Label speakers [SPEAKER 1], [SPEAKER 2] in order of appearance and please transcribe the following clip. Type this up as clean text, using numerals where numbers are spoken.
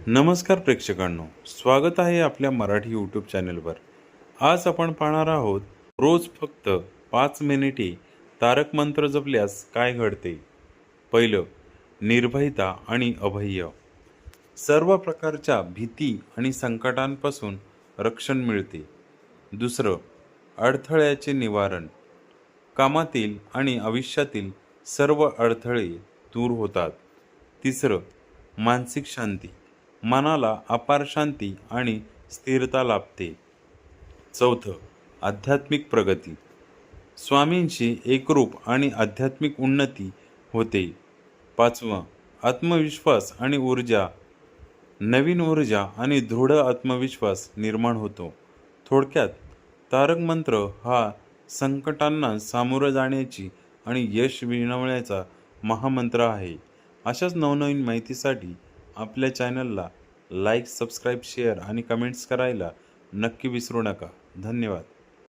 [SPEAKER 1] नमस्कार प्रेक्षकांनो, स्वागत आहे आपल्या मराठी यूट्यूब चॅनलवर। आज आपण पाहणार आहोत रोज फक्त 5 मिनिटे तारक मंत्र जपल्यास काय घडते। पहिलं, निर्भयता आणि अभय। सर्व प्रकारच्या भीती आणि संकटांपासून रक्षण मिळते। दुसरं, अडथळ्याचे निवारण। कामातील आणि आयुष्यातील सर्व अडथळे दूर होतात। तिसरं, मानसिक शांती। मनाला अपार शांती आणि स्थिरता लाभते। चौथं, आध्यात्मिक प्रगती। स्वामींशी एकरूप आणि आध्यात्मिक उन्नती होते। पाचवं, आत्मविश्वास आणि ऊर्जा। नवीन ऊर्जा आणि दृढ आत्मविश्वास निर्माण होतो। थोडक्यात, तारक मंत्र हा संकटांना सामोरं जाण्याची आणि यश मिळवण्याचा महामंत्र आहे। अशाच नवनवीन माहितीसाठी आपल्या चॅनलला लाईक, सबस्क्राईब, शेअर आणि कमेंट्स करायला नक्की विसरू नका। धन्यवाद।